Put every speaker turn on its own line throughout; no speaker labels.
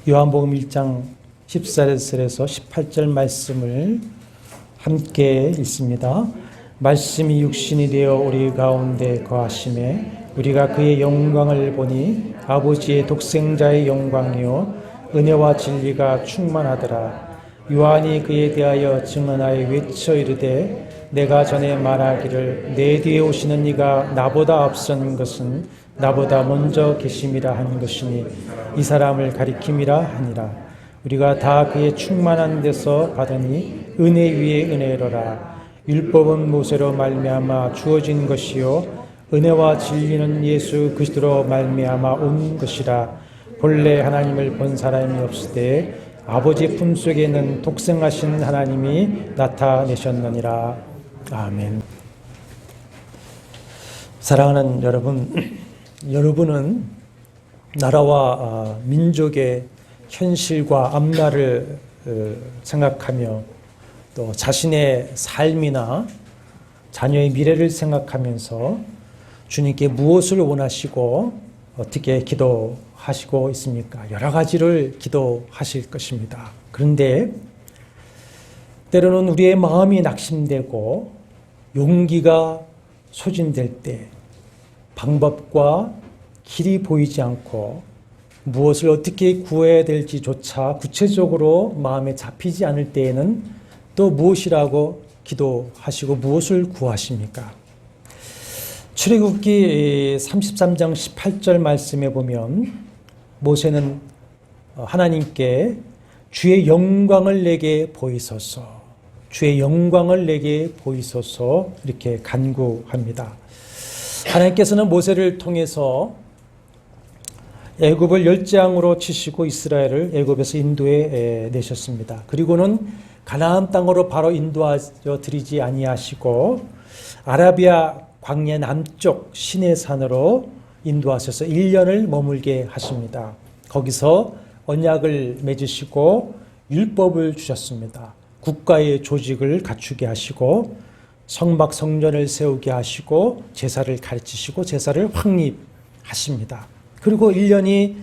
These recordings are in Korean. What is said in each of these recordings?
요한복음 1장 14절에서 18절 말씀을 함께 읽습니다. 말씀이 육신이 되어 우리 가운데 거하심에 우리가 그의 영광을 보니 아버지의 독생자의 영광이요 은혜와 진리가 충만하더라. 요한이 그에 대하여 증언하여 외쳐 이르되 내가 전에 말하기를 내 뒤에 오시는 이가 나보다 앞선 것은 나보다 먼저 계심이라 한 것이니 이 사람을 가리킴이라 하니라. 우리가 다 그의 충만한 데서 받으니 은혜 위에 은혜로라. 율법은 모세로 말미암아 주어진 것이요 은혜와 진리는 예수 그리스도로 말미암아 온 것이라. 본래 하나님을 본 사람이 없으되 아버지 품속에는 독생하신 하나님이 나타내셨느니라. 아멘. 사랑하는 여러분, 여러분은 나라와 민족의 현실과 앞날을 생각하며 또 자신의 삶이나 자녀의 미래를 생각하면서 주님께 무엇을 원하시고 어떻게 기도하시고 있습니까? 여러 가지를 기도하실 것입니다. 그런데 때로는 우리의 마음이 낙심되고 용기가 소진될 때 방법과 길이 보이지 않고 무엇을 어떻게 구해야 될지조차 구체적으로 마음에 잡히지 않을 때에는 또 무엇이라고 기도하시고 무엇을 구하십니까? 출애굽기 33장 18절 말씀에 보면 모세는 하나님께 주의 영광을 내게 보이소서, 주의 영광을 내게 보이소서 이렇게 간구합니다. 하나님께서는 모세를 통해서 애굽을 열재앙으로 치시고 이스라엘을 애굽에서 인도해 내셨습니다. 그리고는 가나안 땅으로 바로 인도하여 드리지 아니하시고 아라비아 광야 남쪽 시내산으로 인도하셔서 1년을 머물게 하십니다. 거기서 언약을 맺으시고 율법을 주셨습니다. 국가의 조직을 갖추게 하시고 성막 성전을 세우게 하시고 제사를 가르치시고 제사를 확립하십니다. 그리고 1년이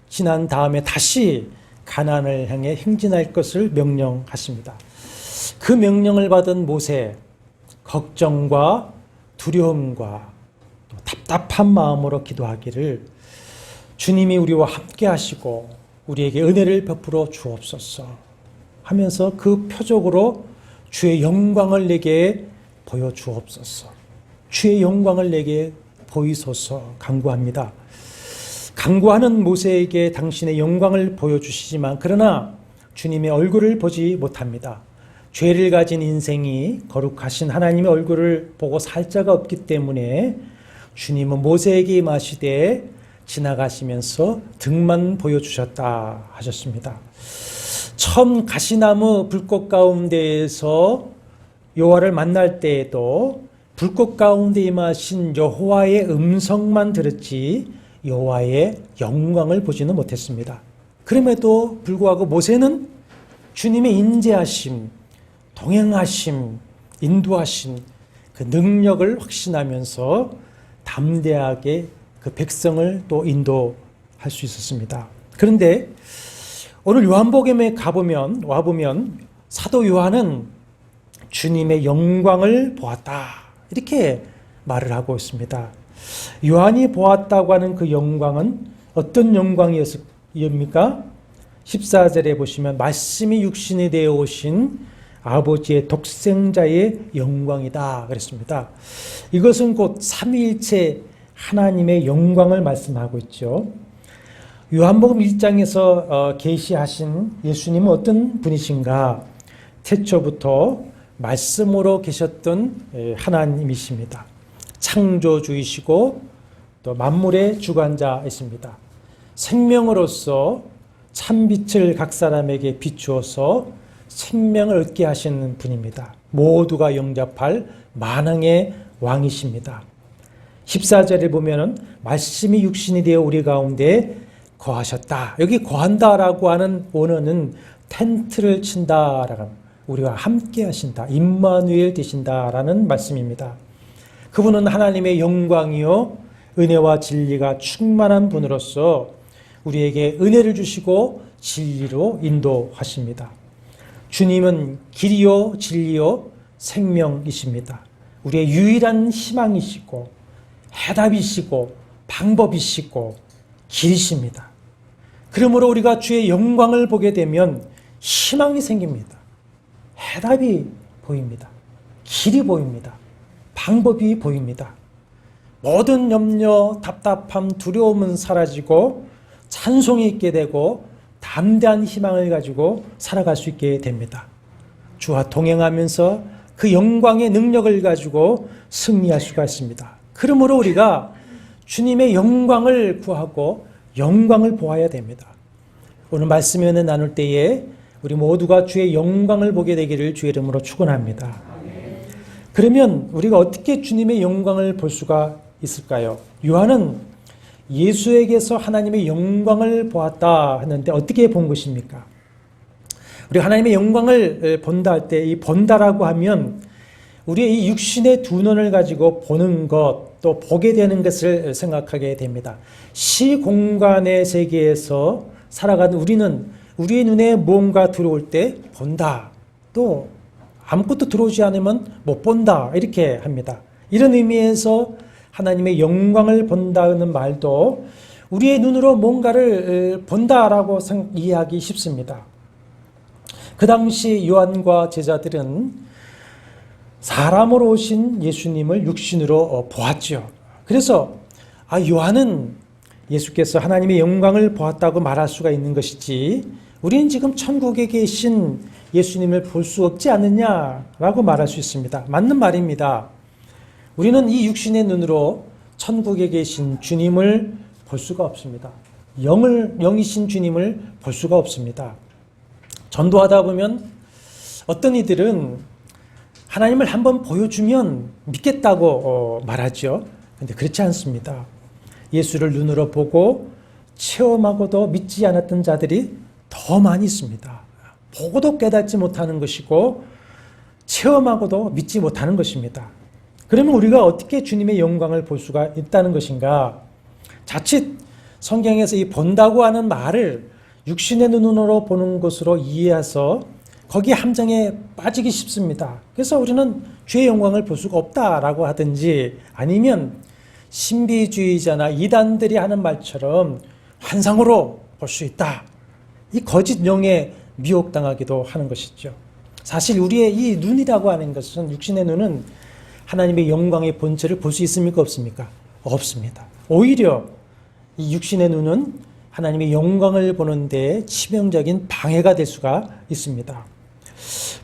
지난 다음에 다시 가나안을 향해 행진할 것을 명령하십니다. 그 명령을 받은 모세, 걱정과 두려움과 또 답답한 마음으로 기도하기를 주님이 우리와 함께 하시고 우리에게 은혜를 베풀어 주옵소서 하면서 그 표적으로 주의 영광을 내게 보여주옵소서, 주의 영광을 내게 보이소서 간구합니다. 간구하는 모세에게 당신의 영광을 보여주시지만 그러나 주님의 얼굴을 보지 못합니다. 죄를 가진 인생이 거룩하신 하나님의 얼굴을 보고 살 자가 없기 때문에 주님은 모세에게 임하시되 지나가시면서 등만 보여주셨다 하셨습니다. 처음 가시나무 불꽃 가운데에서 여호와를 만날 때에도 불꽃 가운데 임하신 여호와의 음성만 들었지 여호와의 영광을 보지는 못했습니다. 그럼에도 불구하고 모세는 주님의 인재하심, 동행하심, 인도하심, 그 능력을 확신하면서 담대하게 그 백성을 또 인도할 수 있었습니다. 그런데 오늘 요한복음에 와보면 사도 요한은 주님의 영광을 보았다 이렇게 말을 하고 있습니다. 요한이 보았다고 하는 그 영광은 어떤 영광이었습니까? 14절에 보시면 말씀이 육신이 되어 오신 아버지의 독생자의 영광이다 그랬습니다. 이것은 곧 삼위일체 하나님의 영광을 말씀하고 있죠. 요한복음 1장에서 계시하신 예수님은 어떤 분이신가? 태초부터 말씀으로 계셨던 하나님이십니다. 창조주이시고 또 만물의 주관자이십니다. 생명으로서 참빛을 각 사람에게 비추어서 생명을 얻게 하시는 분입니다. 모두가 영접할 만왕의 왕이십니다. 14절에 보면은 말씀이 육신이 되어 우리 가운데 거하셨다. 여기 거한다라고 하는 원어는 텐트를 친다라고 우리와 함께 하신다. 임마누엘 되신다라는 말씀입니다. 그분은 하나님의 영광이요 은혜와 진리가 충만한 분으로서 우리에게 은혜를 주시고 진리로 인도하십니다. 주님은 길이요 진리요 생명이십니다. 우리의 유일한 희망이시고 해답이시고 방법이시고 길이십니다. 그러므로 우리가 주의 영광을 보게 되면 희망이 생깁니다. 해답이 보입니다. 길이 보입니다. 방법이 보입니다. 모든 염려, 답답함, 두려움은 사라지고 찬송이 있게 되고 담대한 희망을 가지고 살아갈 수 있게 됩니다. 주와 동행하면서 그 영광의 능력을 가지고 승리할 수가 있습니다. 그러므로 우리가 주님의 영광을 구하고 영광을 보아야 됩니다. 오늘 말씀의 은혜 나눌 때에 우리 모두가 주의 영광을 보게 되기를 주의 이름으로 축원합니다. 그러면 우리가 어떻게 주님의 영광을 볼 수가 있을까요? 요한은 예수에게서 하나님의 영광을 보았다 했는데 어떻게 본 것입니까? 우리 하나님의 영광을 본다 할 때 이 본다라고 하면 우리의 이 육신의 두 눈을 가지고 보는 것, 또 보게 되는 것을 생각하게 됩니다. 시공간의 세계에서 살아가는 우리는 우리의 눈에 무언가 들어올 때 본다. 또 아무것도 들어오지 않으면 못 본다. 이렇게 합니다. 이런 의미에서 하나님의 영광을 본다는 말도 우리의 눈으로 뭔가를 본다라고 이해하기 쉽습니다. 그 당시 요한과 제자들은 사람으로 오신 예수님을 육신으로 보았죠. 그래서 요한은 예수께서 하나님의 영광을 보았다고 말할 수가 있는 것이지 우리는 지금 천국에 계신 예수님을 볼 수 없지 않느냐라고 말할 수 있습니다. 맞는 말입니다. 우리는 이 육신의 눈으로 천국에 계신 주님을 볼 수가 없습니다. 영이신 주님을 볼 수가 없습니다. 전도하다 보면 어떤 이들은 하나님을 한번 보여주면 믿겠다고 말하죠. 그런데 그렇지 않습니다. 예수를 눈으로 보고 체험하고도 믿지 않았던 자들이 더 많이 있습니다. 보고도 깨닫지 못하는 것이고 체험하고도 믿지 못하는 것입니다. 그러면 우리가 어떻게 주님의 영광을 볼 수가 있다는 것인가? 자칫 성경에서 이 본다고 하는 말을 육신의 눈으로 보는 것으로 이해해서 거기에 함정에 빠지기 쉽습니다. 그래서 우리는 주의 영광을 볼 수가 없다라고 하든지 아니면 신비주의자나 이단들이 하는 말처럼 환상으로 볼 수 있다. 이 거짓 영에 미혹당하기도 하는 것이죠. 사실 우리의 이 눈이라고 하는 것은 육신의 눈은 하나님의 영광의 본체를 볼 수 있습니까? 없습니까? 없습니다. 오히려 이 육신의 눈은 하나님의 영광을 보는 데 치명적인 방해가 될 수가 있습니다.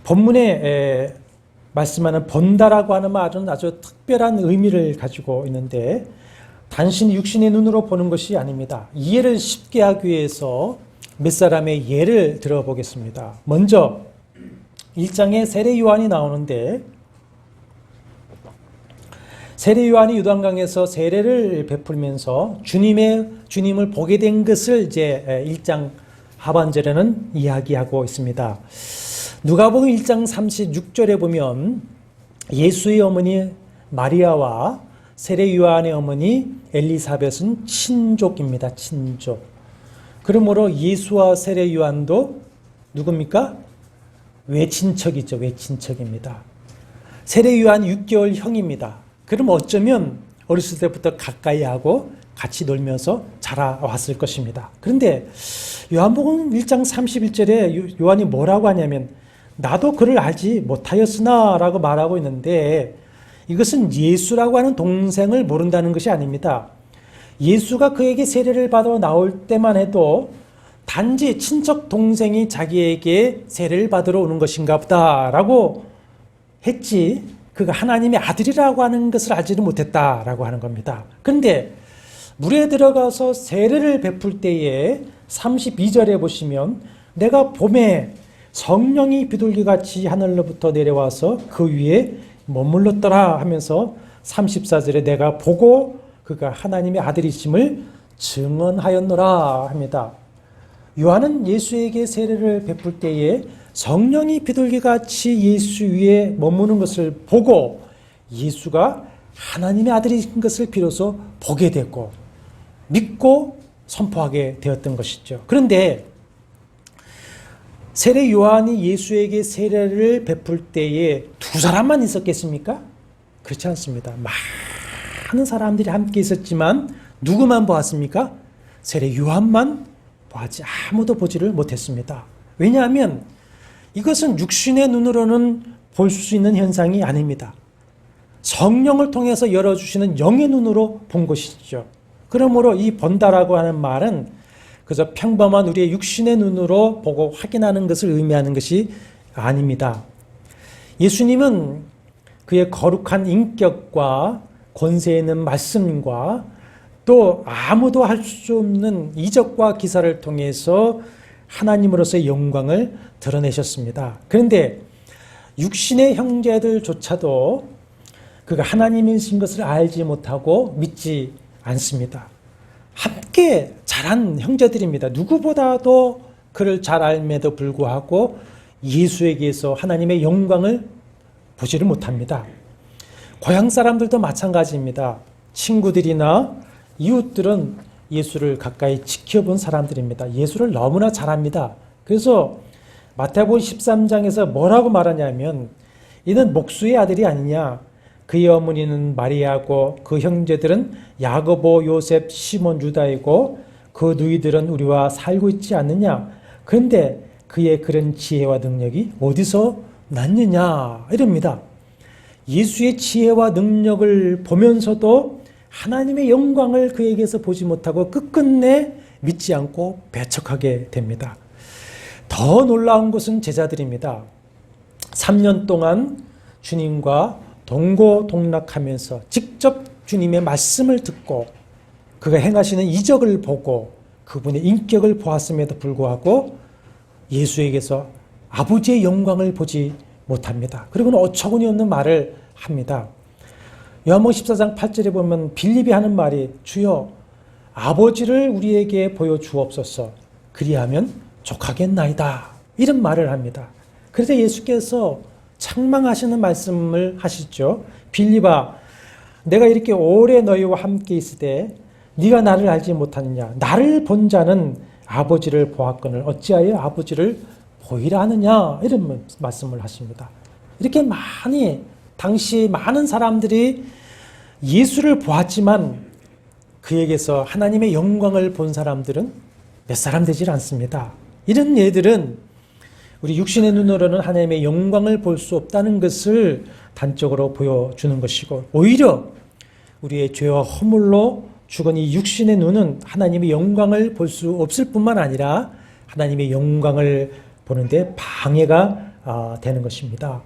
본문에 말씀하는 본다라고 하는 말은 아주 특별한 의미를 가지고 있는데 단순히 육신의 눈으로 보는 것이 아닙니다. 이해를 쉽게 하기 위해서 몇 사람의 예를 들어보겠습니다. 먼저 1장에 세례 요한이 나오는데 세례 요한이 요단강에서 세례를 베풀면서 주님을 보게 된 것을 이제 1장 하반절에는 이야기하고 있습니다. 누가복음 1장 36절에 보면 예수의 어머니 마리아와 세례 요한의 어머니 엘리사벳은 친족입니다. 친족. 그러므로 예수와 세례 요한도 누굽니까? 외친척이죠. 외친척입니다. 세례 요한 6개월 형입니다. 그럼 어쩌면 어렸을 때부터 가까이 하고 같이 놀면서 자라왔을 것입니다. 그런데 요한복음 1장 31절에 요한이 뭐라고 하냐면 나도 그를 알지 못하였으나 라고 말하고 있는데 이것은 예수라고 하는 동생을 모른다는 것이 아닙니다. 예수가 그에게 세례를 받아 나올 때만 해도 단지 친척 동생이 자기에게 세례를 받으러 오는 것인가 보다라고 했지 그가 하나님의 아들이라고 하는 것을 알지는 못했다라고 하는 겁니다. 그런데 물에 들어가서 세례를 베풀 때에 32절에 보시면 내가 봄에 성령이 비둘기같이 하늘로부터 내려와서 그 위에 머물렀더라 하면서 34절에 내가 보고 그가 하나님의 아들이심을 증언하였노라 합니다. 요한은 예수에게 세례를 베풀 때에 성령이 비둘기같이 예수 위에 머무는 것을 보고 예수가 하나님의 아들이신 것을 비로소 보게 됐고 믿고 선포하게 되었던 것이죠. 그런데 세례 요한이 예수에게 세례를 베풀 때에 두 사람만 있었겠습니까? 그렇지 않습니다. 많은 사람들이 함께 있었지만 누구만 보았습니까? 세례 요한만 보았지 아무도 보지를 못했습니다. 왜냐하면 이것은 육신의 눈으로는 볼 수 있는 현상이 아닙니다. 성령을 통해서 열어주시는 영의 눈으로 본 것이죠. 그러므로 이 본다라고 하는 말은 그저 평범한 우리의 육신의 눈으로 보고 확인하는 것을 의미하는 것이 아닙니다. 예수님은 그의 거룩한 인격과 권세 있는 말씀과 또 아무도 할 수 없는 이적과 기사를 통해서 하나님으로서의 영광을 드러내셨습니다. 그런데 육신의 형제들조차도 그가 하나님이신 것을 알지 못하고 믿지 않습니다. 함께 자란 형제들입니다. 누구보다도 그를 잘 알매도 불구하고 예수에게서 하나님의 영광을 보지를 못합니다. 고향 사람들도 마찬가지입니다. 친구들이나 이웃들은 예수를 가까이 지켜본 사람들입니다. 예수를 너무나 잘 압니다. 그래서 마태복음 13장에서 뭐라고 말하냐면 이는 목수의 아들이 아니냐, 그의 어머니는 마리아고 그 형제들은 야고보, 요셉, 시몬, 유다이고 그 누이들은 우리와 살고 있지 않느냐. 그런데 그의 그런 지혜와 능력이 어디서 났느냐 이럽니다. 예수의 지혜와 능력을 보면서도 하나님의 영광을 그에게서 보지 못하고 끝끝내 믿지 않고 배척하게 됩니다. 더 놀라운 것은 제자들입니다. 3년 동안 주님과 동고동락하면서 직접 주님의 말씀을 듣고 그가 행하시는 이적을 보고 그분의 인격을 보았음에도 불구하고 예수에게서 아버지의 영광을 보지 못합니다. 그리고는 어처구니 없는 말을 합니다. 요한복음 14장 8절에 보면 빌립이 하는 말이 주여 아버지를 우리에게 보여주옵소서 그리하면 족하겠나이다 이런 말을 합니다. 그래서 예수께서 책망하시는 말씀을 하시죠. 빌립아 내가 이렇게 오래 너희와 함께 있을 때 네가 나를 알지 못하느냐. 나를 본 자는 아버지를 보았거늘 어찌하여 아버지를 보이라 하느냐. 이런 말씀을 하십니다. 이렇게 당시 많은 사람들이 예수를 보았지만 그에게서 하나님의 영광을 본 사람들은 몇 사람 되질 않습니다. 이런 예들은 우리 육신의 눈으로는 하나님의 영광을 볼 수 없다는 것을 단적으로 보여주는 것이고 오히려 우리의 죄와 허물로 죽은 이 육신의 눈은 하나님의 영광을 볼 수 없을 뿐만 아니라 하나님의 영광을 보는데 방해가 되는 것입니다.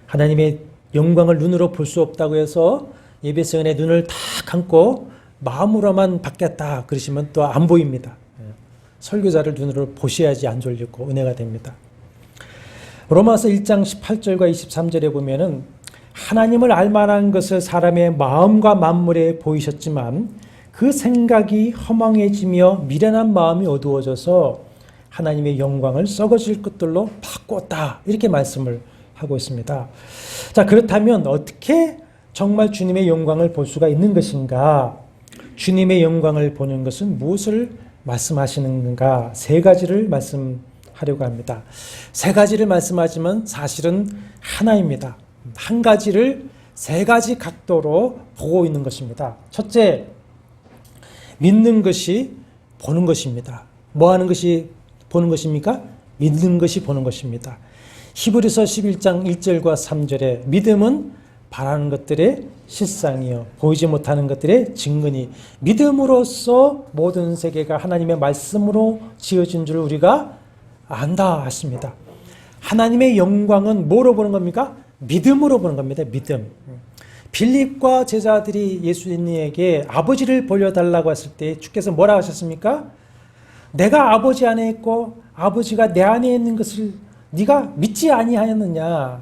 하나님의 영광을 눈으로 볼 수 없다고 해서 예배 시간에 눈을 다 감고 마음으로만 받겠다 그러시면 또 안 보입니다. 설교자를 눈으로 보셔야지 안 졸리고 은혜가 됩니다. 로마서 1장 18절과 23절에 보면은 하나님을 알만한 것을 사람의 마음과 만물에 보이셨지만 그 생각이 허망해지며 미련한 마음이 어두워져서 하나님의 영광을 썩어질 것들로 바꿨다 이렇게 말씀을 하고 있습니다. 자, 그렇다면 어떻게 정말 주님의 영광을 볼 수가 있는 것인가? 주님의 영광을 보는 것은 무엇을 말씀하시는가? 세 가지를 말씀하려고 합니다. 세 가지를 말씀하지만 사실은 하나입니다. 한 가지를 세 가지 각도로 보고 있는 것입니다. 첫째, 믿는 것이 보는 것입니다. 뭐 하는 것이 보는 것입니까? 믿는 것이 보는 것입니다. 히브리서 11장 1절과 3절에 믿음은 바라는 것들의 실상이요 보이지 못하는 것들의 증거니 믿음으로써 모든 세계가 하나님의 말씀으로 지어진 줄 우리가 안다 하십니다. 하나님의 영광은 뭐로 보는 겁니까? 믿음으로 보는 겁니다. 믿음. 빌립과 제자들이 예수님에게 아버지를 보여달라고 했을 때 주께서 뭐라고 하셨습니까? 내가 아버지 안에 있고 아버지가 내 안에 있는 것을 네가 믿지 아니하였느냐.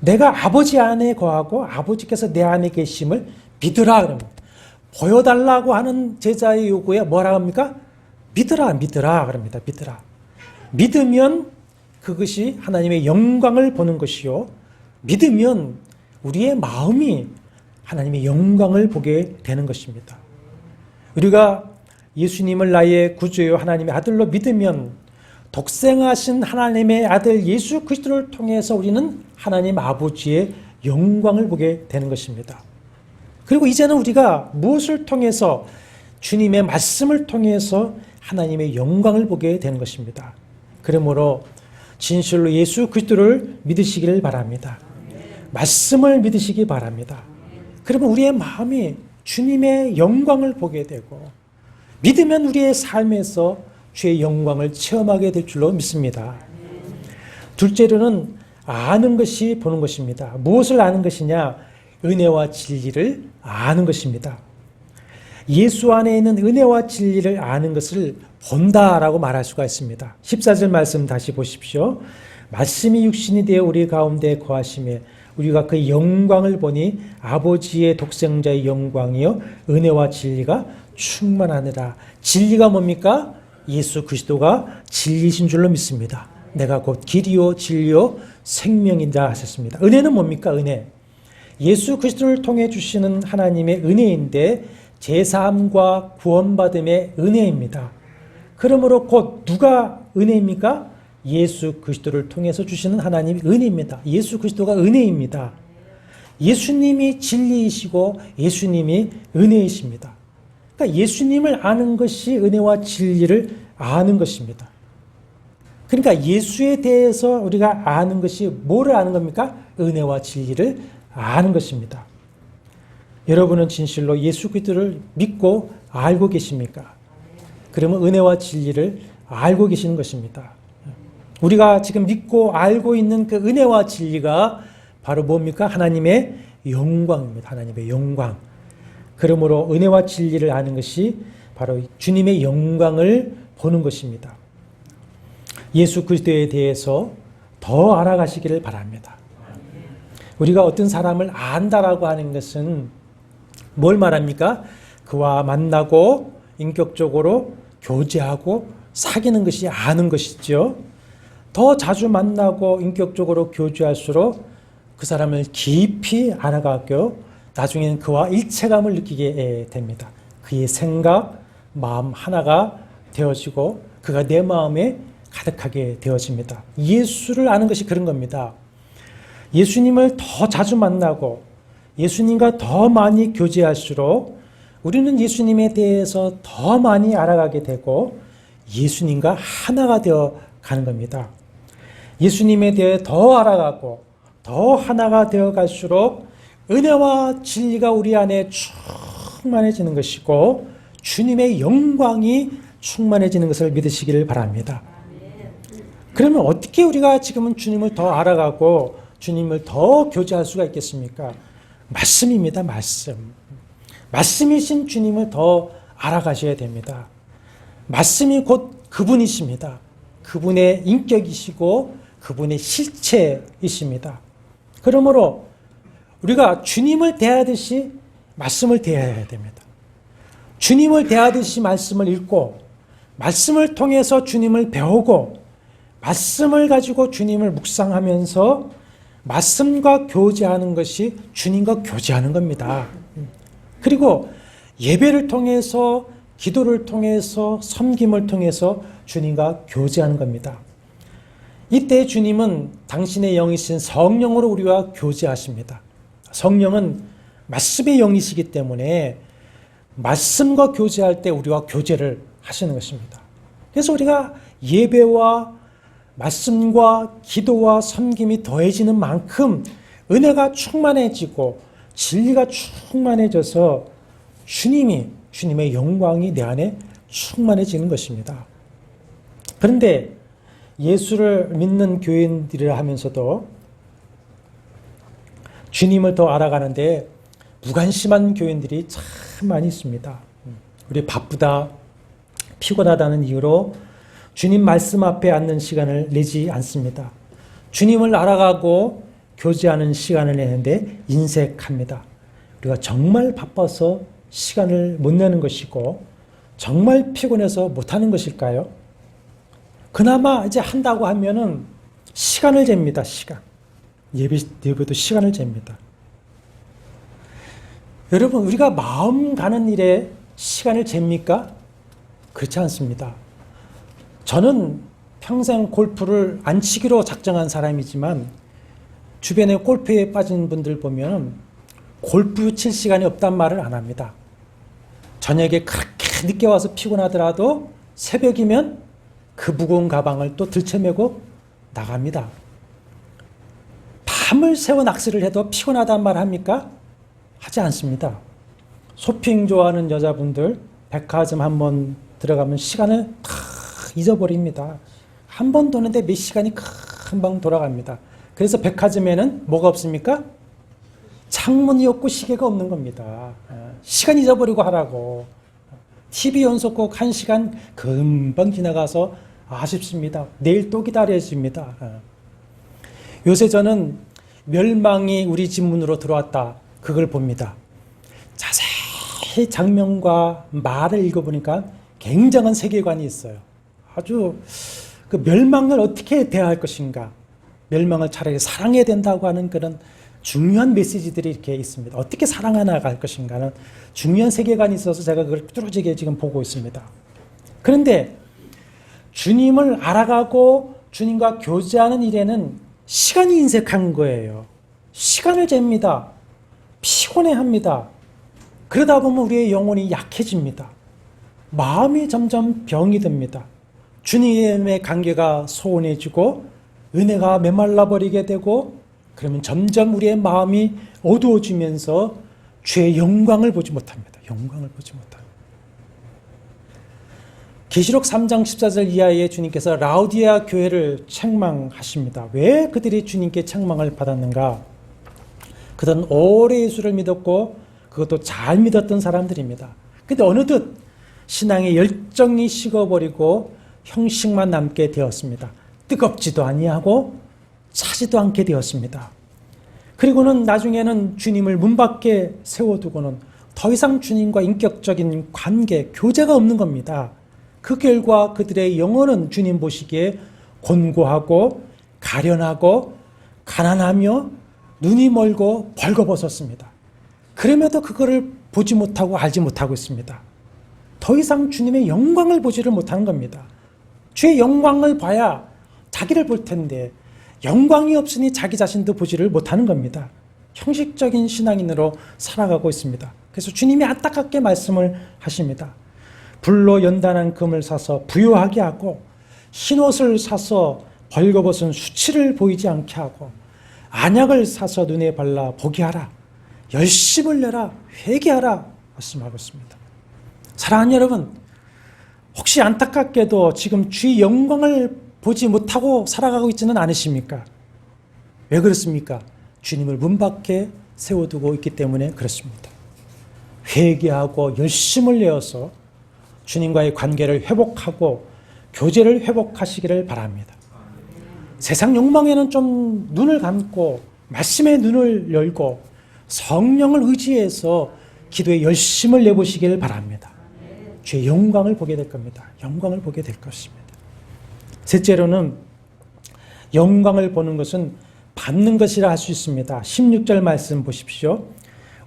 내가 아버지 안에 거하고 아버지께서 내 안에 계심을 믿으라. 그럽니다. 보여달라고 하는 제자의 요구에 뭐라 합니까? 믿으라, 믿으라. 그럽니다. 믿으라. 믿으면 그것이 하나님의 영광을 보는 것이요. 믿으면 우리의 마음이 하나님의 영광을 보게 되는 것입니다. 우리가 예수님을 나의 구주요 하나님의 아들로 믿으면 독생하신 하나님의 아들 예수 그리스도를 통해서 우리는 하나님 아버지의 영광을 보게 되는 것입니다. 그리고 이제는 우리가 무엇을 통해서 주님의 말씀을 통해서 하나님의 영광을 보게 되는 것입니다. 그러므로 진실로 예수 그리스도를 믿으시기를 바랍니다. 말씀을 믿으시기 바랍니다. 그러면 우리의 마음이 주님의 영광을 보게 되고 믿으면 우리의 삶에서 주의 영광을 체험하게 될 줄로 믿습니다. 둘째로는 아는 것이 보는 것입니다. 무엇을 아는 것이냐? 은혜와 진리를 아는 것입니다. 예수 안에 있는 은혜와 진리를 아는 것을 본다라고 말할 수가 있습니다. 14절 말씀 다시 보십시오. 말씀이 육신이 되어 우리 가운데 거하심에 우리가 그 영광을 보니 아버지의 독생자의 영광이요 은혜와 진리가 충만하느라. 진리가 뭡니까? 예수 그리스도가 진리신 줄로 믿습니다. 내가 곧 길이요 진리요 생명이다 하셨습니다. 은혜는 뭡니까? 은혜. 예수 그리스도를 통해 주시는 하나님의 은혜인데 제사함과 구원받음의 은혜입니다. 그러므로 곧 누가 은혜입니까? 예수 그리스도를 통해서 주시는 하나님의 은혜입니다. 예수 그리스도가 은혜입니다. 예수님이 진리이시고 예수님이 은혜이십니다. 그러니까 예수님을 아는 것이 은혜와 진리를 아는 것입니다. 그러니까 예수에 대해서 우리가 아는 것이 뭐를 아는 겁니까? 은혜와 진리를 아는 것입니다. 여러분은 진실로 예수 그리스도를 믿고 알고 계십니까? 그러면 은혜와 진리를 알고 계시는 것입니다. 우리가 지금 믿고 알고 있는 그 은혜와 진리가 바로 뭡니까? 하나님의 영광입니다. 하나님의 영광. 그러므로 은혜와 진리를 아는 것이 바로 주님의 영광을 보는 것입니다. 예수 그리스도에 대해서 더 알아가시기를 바랍니다. 우리가 어떤 사람을 안다라고 하는 것은 뭘 말합니까? 그와 만나고 인격적으로 교제하고 사귀는 것이 아는 것이죠. 더 자주 만나고 인격적으로 교제할수록 그 사람을 깊이 알아가고 나중에는 그와 일체감을 느끼게 됩니다. 그의 생각, 마음 하나가 되어지고 그가 내 마음에 가득하게 되어집니다. 예수를 아는 것이 그런 겁니다. 예수님을 더 자주 만나고 예수님과 더 많이 교제할수록 우리는 예수님에 대해서 더 많이 알아가게 되고 예수님과 하나가 되어 가는 겁니다. 예수님에 대해 더 알아가고 더 하나가 되어 갈수록 은혜와 진리가 우리 안에 충만해지는 것이고 주님의 영광이 충만해지는 것을 믿으시기를 바랍니다. 그러면 어떻게 우리가 지금은 주님을 더 알아가고 주님을 더 교제할 수가 있겠습니까? 말씀입니다. 말씀. 말씀이신 주님을 더 알아가셔야 됩니다. 말씀이 곧 그분이십니다. 그분의 인격이시고 그분의 실체이십니다. 그러므로 우리가 주님을 대하듯이 말씀을 대해야 됩니다. 주님을 대하듯이 말씀을 읽고 말씀을 통해서 주님을 배우고 말씀을 가지고 주님을 묵상하면서 말씀과 교제하는 것이 주님과 교제하는 겁니다. 그리고 예배를 통해서 기도를 통해서 섬김을 통해서 주님과 교제하는 겁니다. 이때 주님은 당신의 영이신 성령으로 우리와 교제하십니다. 성령은 말씀의 영이시기 때문에 말씀과 교제할 때 우리와 교제를 하시는 것입니다. 그래서 우리가 예배와 말씀과 기도와 섬김이 더해지는 만큼 은혜가 충만해지고 진리가 충만해져서 주님의 영광이 내 안에 충만해지는 것입니다. 그런데 예수를 믿는 교인들이라 하면서도 주님을 더 알아가는데 무관심한 교인들이 참 많이 있습니다. 우리 바쁘다, 피곤하다는 이유로 주님 말씀 앞에 앉는 시간을 내지 않습니다. 주님을 알아가고 교제하는 시간을 내는데 인색합니다. 우리가 정말 바빠서 시간을 못 내는 것이고 정말 피곤해서 못하는 것일까요? 그나마 이제 한다고 하면은 시간을 잽니다. 시간. 예배도 시간을 잽니다. 여러분, 우리가 마음 가는 일에 시간을 잽니까? 그렇지 않습니다. 저는 평생 골프를 안 치기로 작정한 사람이지만 주변에 골프에 빠진 분들 보면 골프 칠 시간이 없단 말을 안 합니다. 저녁에 그렇게 늦게 와서 피곤하더라도 새벽이면 그 무거운 가방을 또 들쳐매고 나갑니다. 밤을 새워 낚시를 해도 피곤하단 말 합니까? 하지 않습니다. 쇼핑 좋아하는 여자분들 백화점 한번 들어가면 시간을 다 잊어버립니다. 한 번 도는데 몇 시간이 금방 돌아갑니다. 그래서 백화점에는 뭐가 없습니까? 창문이 없고 시계가 없는 겁니다. 시간 잊어버리고 하라고. TV 연속곡 1시간 금방 지나가서 아쉽습니다. 내일 또 기다려집니다. 요새 저는 멸망이 우리 집 문으로 들어왔다. 그걸 봅니다. 자세히 장면과 말을 읽어보니까 굉장한 세계관이 있어요. 아주 그 멸망을 어떻게 대할 것인가, 멸망을 차라리 사랑해야 된다고 하는 그런 중요한 메시지들이 이렇게 있습니다. 어떻게 사랑해 나갈 것인가는 중요한 세계관이 있어서 제가 그걸 뚜렷하게 지금 보고 있습니다. 그런데 주님을 알아가고 주님과 교제하는 일에는 시간이 인색한 거예요. 시간을 잽니다. 피곤해합니다. 그러다 보면 우리의 영혼이 약해집니다. 마음이 점점 병이 듭니다. 주님의 관계가 소원해지고 은혜가 메말라 버리게 되고, 그러면 점점 우리의 마음이 어두워지면서 주의 영광을 보지 못합니다. 영광을 보지 못합니다. 계시록 3장 14절 이하에 주님께서 라우디아 교회를 책망하십니다. 왜 그들이 주님께 책망을 받았는가? 그들은 오래 예수를 믿었고 그것도 잘 믿었던 사람들입니다. 근데 어느덧 신앙의 열정이 식어버리고 형식만 남게 되었습니다. 뜨겁지도 아니하고 차지도 않게 되었습니다. 그리고는 나중에는 주님을 문 밖에 세워두고는 더 이상 주님과 인격적인 관계, 교제가 없는 겁니다. 그 결과 그들의 영혼은 주님 보시기에 곤고하고 가련하고 가난하며 눈이 멀고 벌거벗었습니다. 그럼에도 그거를 보지 못하고 알지 못하고 있습니다. 더 이상 주님의 영광을 보지를 못하는 겁니다. 주의 영광을 봐야 자기를 볼 텐데 영광이 없으니 자기 자신도 보지를 못하는 겁니다. 형식적인 신앙인으로 살아가고 있습니다. 그래서 주님이 안타깝게 말씀을 하십니다. 불로 연단한 금을 사서 부요하게 하고 흰옷을 사서 벌거벗은 수치를 보이지 않게 하고 안약을 사서 눈에 발라 보게 하라. 열심을 내라. 회개하라. 말씀하고 있습니다. 사랑하는 여러분, 혹시 안타깝게도 지금 주의 영광을 보지 못하고 살아가고 있지는 않으십니까? 왜 그렇습니까? 주님을 문 밖에 세워두고 있기 때문에 그렇습니다. 회개하고 열심을 내어서 주님과의 관계를 회복하고 교제를 회복하시기를 바랍니다. 세상 욕망에는 좀 눈을 감고 말씀의 눈을 열고 성령을 의지해서 기도에 열심을 내보시기를 바랍니다. 주의 영광을 보게 될 겁니다. 영광을 보게 될 것입니다. 셋째로는 영광을 보는 것은 받는 것이라 할 수 있습니다. 16절 말씀 보십시오.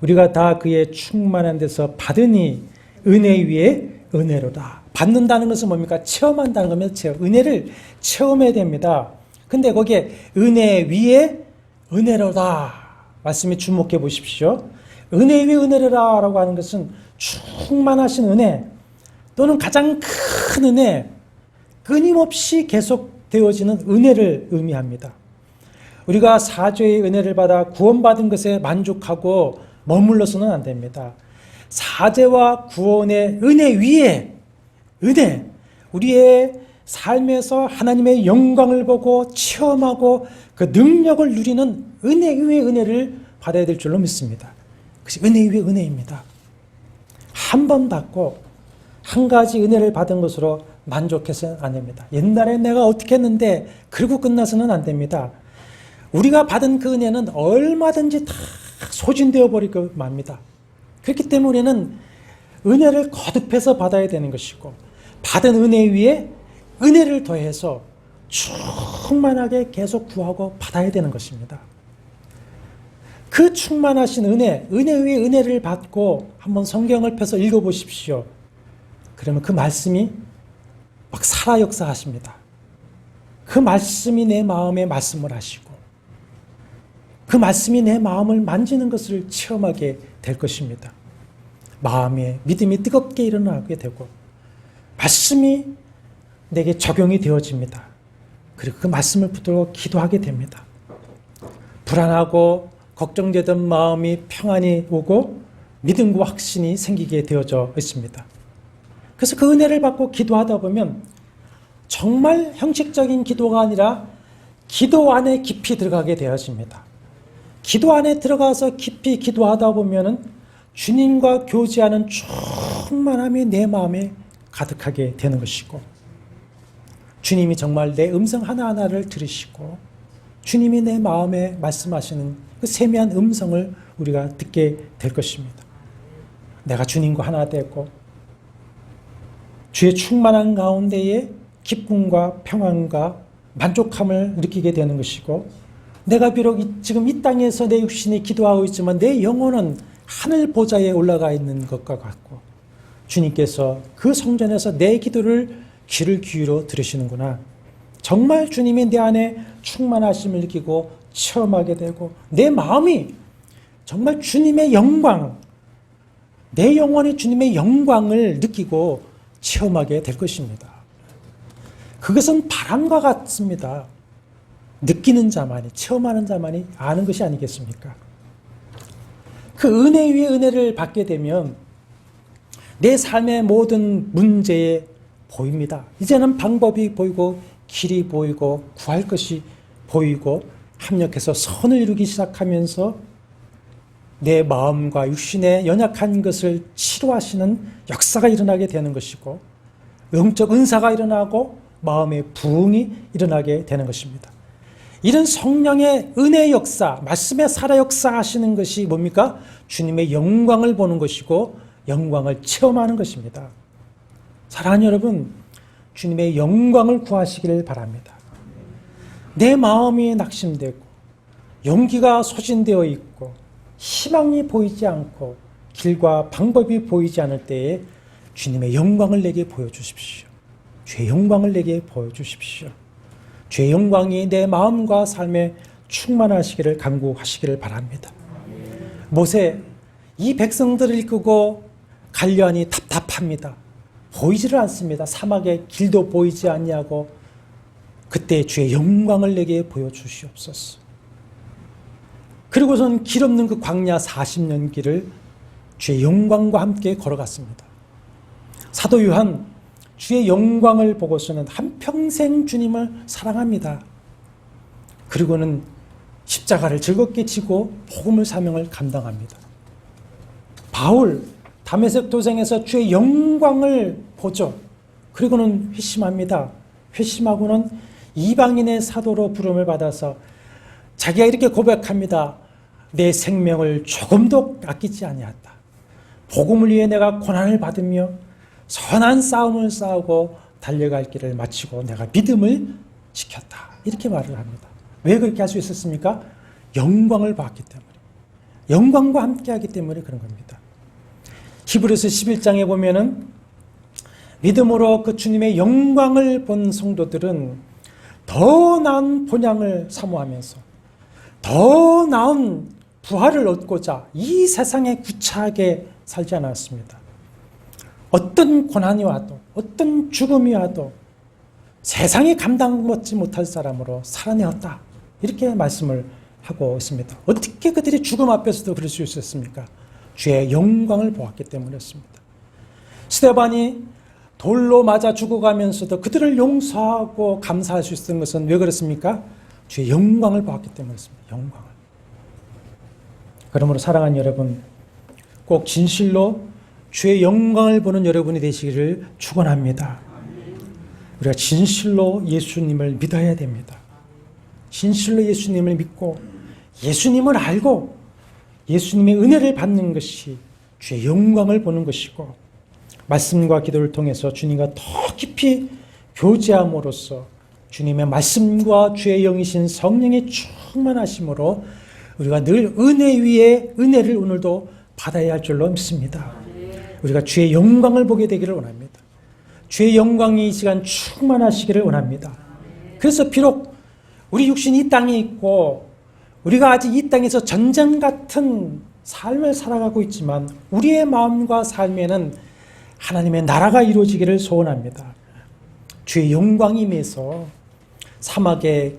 우리가 다 그의 충만한 데서 받으니 은혜 위에 은혜로다. 받는다는 것은 뭡니까? 체험한다는 겁니다. 은혜를 체험해야 됩니다. 근데 거기에 은혜 위에 은혜로다. 말씀에 주목해 보십시오. 은혜 위에 은혜로다 라고 하는 것은 충만하신 은혜 또는 가장 큰 은혜, 끊임없이 계속되어지는 은혜를 의미합니다. 우리가 사죄의 은혜를 받아 구원받은 것에 만족하고 머물러서는 안 됩니다. 사죄와 구원의 은혜 위에 은혜, 우리의 삶에서 하나님의 영광을 보고 체험하고 그 능력을 누리는 은혜 위에 은혜를 받아야 될 줄로 믿습니다. 그것이 은혜 위에 은혜입니다. 한 번 받고 한 가지 은혜를 받은 것으로 만족해서는 안 됩니다. 옛날에 내가 어떻게 했는데 그러고 끝나서는 안 됩니다. 우리가 받은 그 은혜는 얼마든지 다 소진되어 버리고 맙니다. 그렇기 때문에 우리는 은혜를 거듭해서 받아야 되는 것이고 받은 은혜 위에 은혜를 더해서 충만하게 계속 구하고 받아야 되는 것입니다. 그 충만하신 은혜 위에 은혜를 받고 한번 성경을 펴서 읽어보십시오. 그러면 그 말씀이 막 살아 역사하십니다. 그 말씀이 내 마음에 말씀을 하시고 그 말씀이 내 마음을 만지는 것을 체험하게 될 것입니다. 마음에 믿음이 뜨겁게 일어나게 되고 말씀이 내게 적용이 되어집니다. 그리고 그 말씀을 붙들고 기도하게 됩니다. 불안하고 걱정되던 마음이 평안이 오고 믿음과 확신이 생기게 되어져 있습니다. 그래서 그 은혜를 받고 기도하다 보면 정말 형식적인 기도가 아니라 기도 안에 깊이 들어가게 되어집니다. 기도 안에 들어가서 깊이 기도하다 보면 주님과 교제하는 충만함이 내 마음에 가득하게 되는 것이고 주님이 정말 내 음성 하나하나를 들으시고 주님이 내 마음에 말씀하시는 그 세미한 음성을 우리가 듣게 될 것입니다. 내가 주님과 하나 되고 주의 충만한 가운데에 기쁨과 평안과 만족함을 느끼게 되는 것이고 내가 비록 지금 이 땅에서 내 육신이 기도하고 있지만 내 영혼은 하늘 보좌에 올라가 있는 것과 같고 주님께서 그 성전에서 내 기도를 귀를 기울여 들으시는구나. 정말 주님이 내 안에 충만하심을 느끼고 체험하게 되고 내 마음이 정말 주님의 영광, 내 영혼이 주님의 영광을 느끼고 체험하게 될 것입니다. 그것은 바람과 같습니다. 느끼는 자만이, 체험하는 자만이 아는 것이 아니겠습니까? 그 은혜 위에 은혜를 받게 되면 내 삶의 모든 문제에 보입니다. 이제는 방법이 보이고 길이 보이고 구할 것이 보이고 합력해서 선을 이루기 시작하면서 내 마음과 육신의 연약한 것을 치료하시는 역사가 일어나게 되는 것이고 영적 은사가 일어나고 마음의 부흥이 일어나게 되는 것입니다. 이런 성령의 은혜 역사, 말씀의 살아 역사 하시는 것이 뭡니까? 주님의 영광을 보는 것이고 영광을 체험하는 것입니다. 사랑하는 여러분, 주님의 영광을 구하시기를 바랍니다. 내 마음이 낙심되고 용기가 소진되어 있고 희망이 보이지 않고 길과 방법이 보이지 않을 때에 주님의 영광을 내게 보여주십시오. 주의 영광을 내게 보여주십시오. 주의 영광이 내 마음과 삶에 충만하시기를 간구하시기를 바랍니다. 모세, 이 백성들을 이끌고 가려하니 답답합니다. 보이지를 않습니다. 사막에 길도 보이지 않냐고 그때 주의 영광을 내게 보여주시옵소서. 그리고선 길 없는 그 광야 40년 길을 주의 영광과 함께 걸어갔습니다. 사도 요한, 주의 영광을 보고서는 한평생 주님을 사랑합니다. 그리고는 십자가를 즐겁게 지고 복음의 사명을 감당합니다. 바울, 다메섹 도성에서 주의 영광을 보죠. 그리고는 회심합니다. 회심하고는 이방인의 사도로 부름을 받아서 자기가 이렇게 고백합니다. 내 생명을 조금도 아끼지 아니하였다. 복음을 위해 내가 고난을 받으며 선한 싸움을 싸우고 달려갈 길을 마치고 내가 믿음을 지켰다. 이렇게 말을 합니다. 왜 그렇게 할 수 있었습니까? 영광을 봤기 때문에. 영광과 함께하기 때문에 그런 겁니다. 히브리서 11장에 보면은 믿음으로 그 주님의 영광을 본 성도들은 더 나은 본향을 사모하면서 더 나은 부활을 얻고자 이 세상에 구차하게 살지 않았습니다. 어떤 고난이 와도 어떤 죽음이 와도 세상이 감당받지 못할 사람으로 살아내었다. 이렇게 말씀을 하고 있습니다. 어떻게 그들이 죽음 앞에서도 그럴 수 있었습니까? 주의 영광을 보았기 때문이었습니다. 스데반이 돌로 맞아 죽어가면서도 그들을 용서하고 감사할 수 있었던 것은 왜 그렇습니까? 주의 영광을 보았기 때문이었습니다. 영광을. 그러므로 사랑하는 여러분, 꼭 진실로 주의 영광을 보는 여러분이 되시기를 축원합니다. 우리가 진실로 예수님을 믿어야 됩니다. 진실로 예수님을 믿고 예수님을 알고 예수님의 은혜를 받는 것이 주의 영광을 보는 것이고 말씀과 기도를 통해서 주님과 더 깊이 교제함으로써 주님의 말씀과 주의 영이신 성령의 충만하심으로 우리가 늘 은혜 위에 은혜를 오늘도 받아야 할 줄로 믿습니다. 우리가 주의 영광을 보게 되기를 원합니다. 주의 영광이 이 시간 충만하시기를 원합니다. 그래서 비록 우리 육신이 이 땅에 있고 우리가 아직 이 땅에서 전쟁 같은 삶을 살아가고 있지만 우리의 마음과 삶에는 하나님의 나라가 이루어지기를 소원합니다. 주의 영광이 임해서 사막의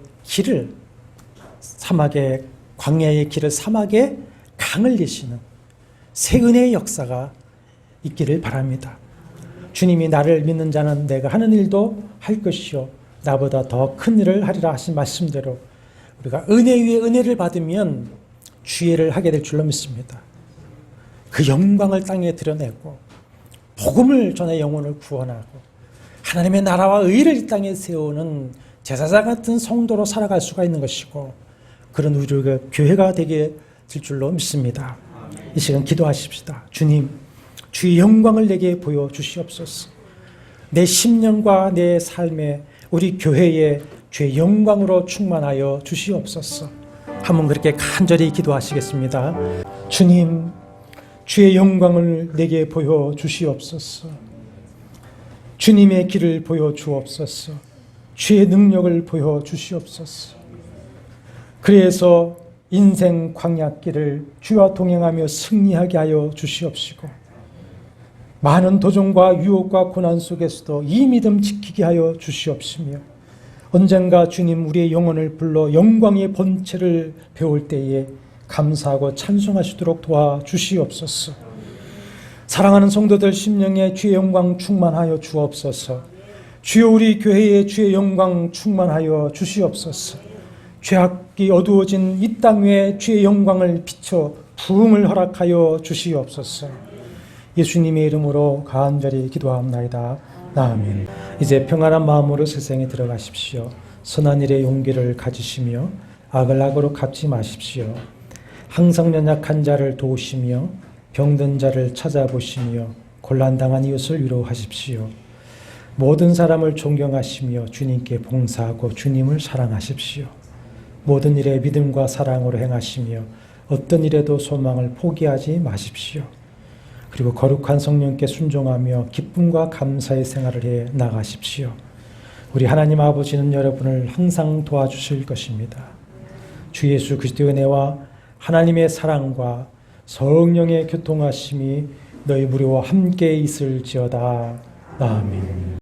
광야의 길을 사막의 강을 여시는 새 은혜의 역사가 있기를 바랍니다. 주님이 나를 믿는 자는 내가 하는 일도 할 것이요 나보다 더 큰 일을 하리라 하신 말씀대로 우리가 은혜 위에 은혜를 받으면 주의를 하게 될 줄로 믿습니다. 그 영광을 땅에 드러내고 복음을 전해 영혼을 구원하고 하나님의 나라와 의를 이 땅에 세우는 제사장 같은 성도로 살아갈 수가 있는 것이고 그런 우리가 교회가 되게 될 줄로 믿습니다. 이 시간 기도하십시다. 주님, 주의 영광을 내게 보여주시옵소서. 내 심령과 내 삶에 우리 교회에 주의 영광으로 충만하여 주시옵소서. 한번 그렇게 간절히 기도하시겠습니다. 주님, 주의 영광을 내게 보여주시옵소서. 주님의 길을 보여주옵소서. 주의 능력을 보여주시옵소서. 그래서 인생 광야길을 주와 동행하며 승리하게 하여 주시옵시고 많은 도전과 유혹과 고난 속에서도 이 믿음 지키게 하여 주시옵시며 언젠가 주님 우리의 영혼을 불러 영광의 본체를 배울 때에 감사하고 찬송하시도록 도와주시옵소서. 사랑하는 성도들 심령에 주의 영광 충만하여 주옵소서. 주여 우리 교회에 주의 영광 충만하여 주시옵소서. 죄악이 어두워진 이 땅 위에 주의 영광을 비춰 부흥을 허락하여 주시옵소서. 예수님의 이름으로 간절히 기도합나이다. 아멘. 이제 평안한 마음으로 세상에 들어가십시오. 선한 일의 용기를 가지시며 악을 악으로 갚지 마십시오. 항상 연약한 자를 도우시며 병든 자를 찾아보시며 곤란당한 이웃을 위로하십시오. 모든 사람을 존경하시며 주님께 봉사하고 주님을 사랑하십시오. 모든 일에 믿음과 사랑으로 행하시며 어떤 일에도 소망을 포기하지 마십시오. 그리고 거룩한 성령께 순종하며 기쁨과 감사의 생활을 해 나가십시오. 우리 하나님 아버지는 여러분을 항상 도와주실 것입니다. 주 예수 그리스도의 은혜와 하나님의 사랑과 성령의 교통하심이 너희 무리와 함께 있을지어다. 아멘.